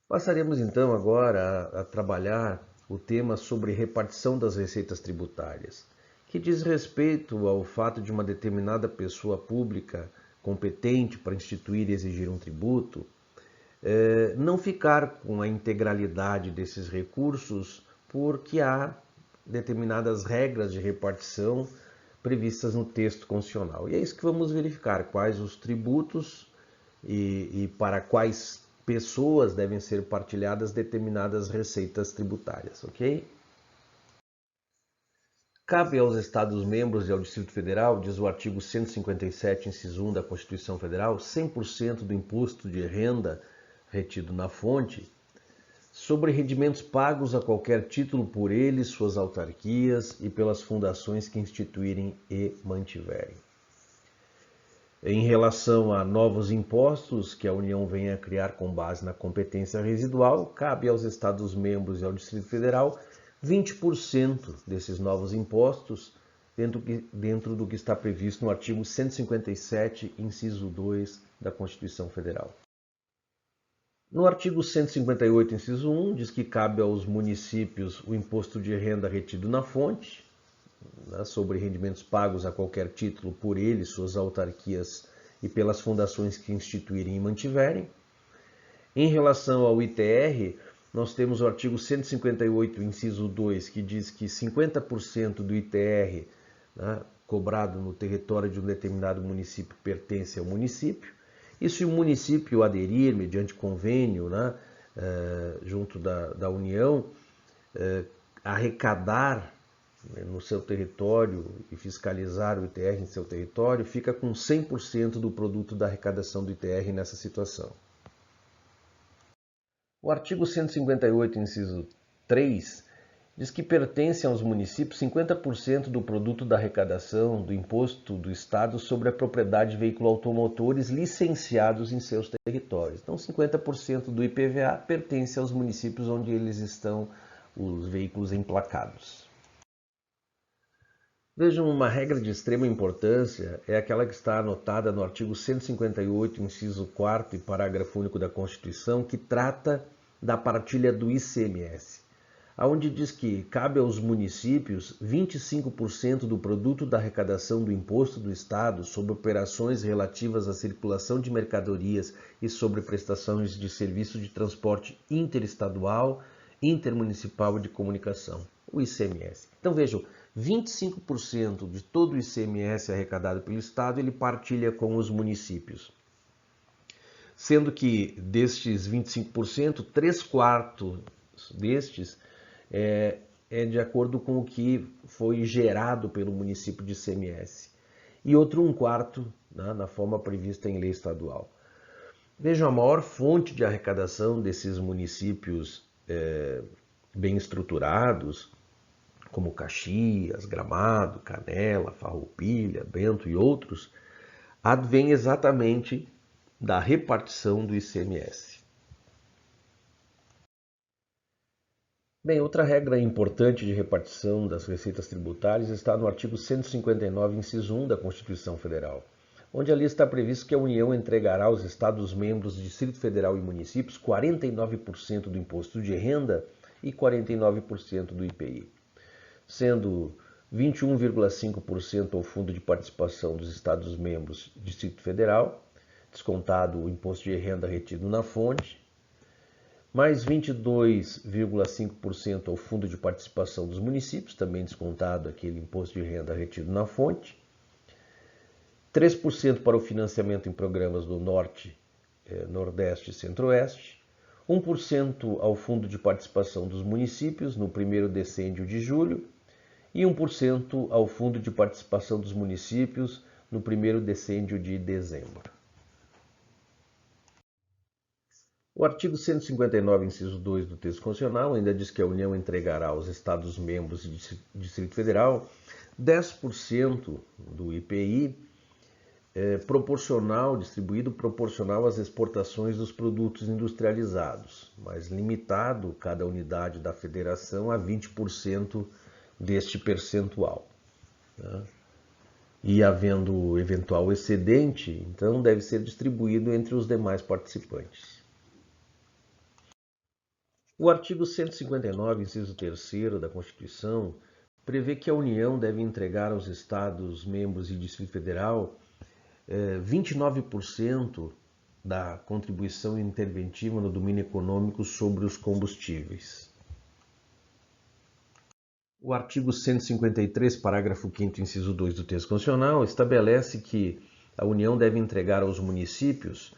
Passaremos então agora a trabalhar o tema sobre repartição das receitas tributárias, que diz respeito ao fato de uma determinada pessoa pública competente para instituir e exigir um tributo não ficar com a integralidade desses recursos porque há determinadas regras de repartição previstas no texto constitucional. E é isso que vamos verificar, quais os tributos e para quais pessoas devem ser partilhadas determinadas receitas tributárias, ok? Cabe aos Estados-membros e ao Distrito Federal, diz o artigo 157, inciso 1 da Constituição Federal, 100% do imposto de renda retido na fonte sobre rendimentos pagos a qualquer título por eles, suas autarquias e pelas fundações que instituírem e mantiverem. Em relação a novos impostos que a União venha a criar com base na competência residual, cabe aos Estados-membros e ao Distrito Federal 20% desses novos impostos dentro do que está previsto no artigo 157, inciso 2 da Constituição Federal. No artigo 158, inciso 1, diz que cabe aos municípios o imposto de renda retido na fonte, sobre rendimentos pagos a qualquer título por eles, suas autarquias e pelas fundações que instituírem e mantiverem. Em relação ao ITR, nós temos o artigo 158, inciso 2, que diz que 50% do ITR cobrado no território de um determinado município pertence ao município. E se o município aderir, mediante convênio, junto da União, arrecadar no seu território e fiscalizar o ITR em seu território, fica com 100% do produto da arrecadação do ITR nessa situação. O artigo 158, inciso 3, diz que pertence aos municípios 50% do produto da arrecadação do imposto do Estado sobre a propriedade de veículos automotores licenciados em seus territórios. Então, 50% do IPVA pertence aos municípios onde eles estão os veículos emplacados. Vejam, uma regra de extrema importância é aquela que está anotada no artigo 158, inciso 4º e parágrafo único da Constituição, que trata da partilha do ICMS, onde diz que cabe aos municípios 25% do produto da arrecadação do imposto do Estado sobre operações relativas à circulação de mercadorias e sobre prestações de serviço de transporte interestadual, intermunicipal e de comunicação, o ICMS. Então vejam, 25% de todo o ICMS arrecadado pelo Estado, ele partilha com os municípios. Sendo que destes 25%, 3/4 destes é de acordo com o que foi gerado pelo município de ICMS. E outro 1/4 na forma prevista em lei estadual. Vejam, a maior fonte de arrecadação desses municípios bem estruturados, como Caxias, Gramado, Canela, Farroupilha, Bento e outros, advém exatamente da repartição do ICMS. Bem, outra regra importante de repartição das receitas tributárias está no artigo 159, inciso 1 da Constituição Federal, onde ali está previsto que a União entregará aos Estados-membros, Distrito Federal e municípios 49% do imposto de renda e 49% do IPI, sendo 21,5% ao Fundo de Participação dos Estados-membros Distrito Federal, descontado o imposto de renda retido na fonte, mais 22,5% ao Fundo de Participação dos Municípios, também descontado aquele imposto de renda retido na fonte, 3% para o financiamento em programas do Norte, Nordeste e Centro-Oeste, 1% ao Fundo de Participação dos Municípios no primeiro decêndio de julho e 1% ao Fundo de Participação dos Municípios no primeiro decêndio de dezembro. O artigo 159, inciso 2 do texto constitucional ainda diz que a União entregará aos Estados-membros e Distrito Federal 10% do IPI distribuído proporcional às exportações dos produtos industrializados, mas limitado cada unidade da federação a 20% deste percentual. E havendo eventual excedente, então deve ser distribuído entre os demais participantes. O artigo 159, inciso 3º da Constituição, prevê que a União deve entregar aos Estados-membros e Distrito Federal 29% da contribuição interventiva no domínio econômico sobre os combustíveis. O artigo 153, parágrafo 5º, inciso 2 do texto constitucional, estabelece que a União deve entregar aos municípios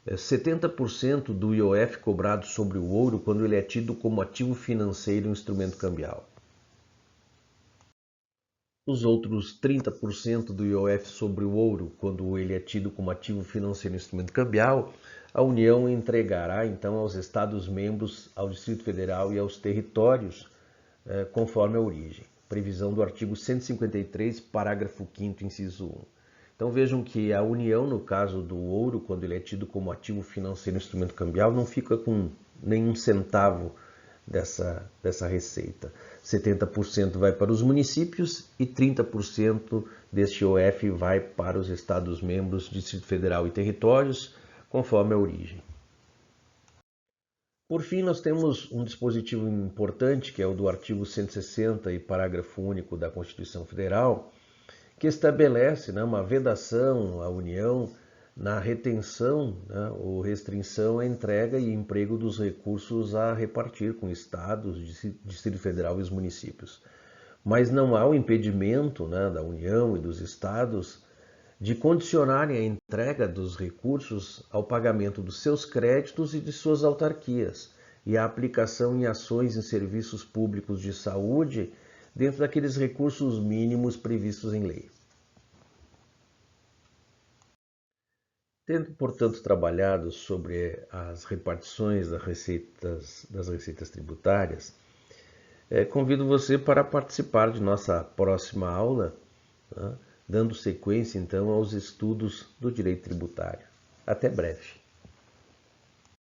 70% do IOF cobrado sobre o ouro quando ele é tido como ativo financeiro e instrumento cambial. Os outros 30% do IOF sobre o ouro, quando ele é tido como ativo financeiro e instrumento cambial, a União entregará então aos Estados-membros, ao Distrito Federal e aos territórios, conforme a origem. Previsão do artigo 153, parágrafo 5º, inciso 1. Então vejam que a União, no caso do ouro, quando ele é tido como ativo financeiro e instrumento cambial, não fica com nenhum centavo dessa receita. 70% vai para os municípios e 30% deste IOF vai para os Estados-membros, Distrito Federal e territórios, conforme a origem. Por fim, nós temos um dispositivo importante, que é o do artigo 160 e parágrafo único da Constituição Federal, que estabelece uma vedação à União na retenção ou restrição à entrega e emprego dos recursos a repartir com estados, Distrito Federal e os municípios. Mas não há o impedimento da União e dos estados de condicionarem a entrega dos recursos ao pagamento dos seus créditos e de suas autarquias e a aplicação em ações em serviços públicos de saúde dentro daqueles recursos mínimos previstos em lei. Tendo, portanto, trabalhado sobre as repartições das receitas tributárias, convido você para participar de nossa próxima aula, dando sequência, então, aos estudos do direito tributário. Até breve.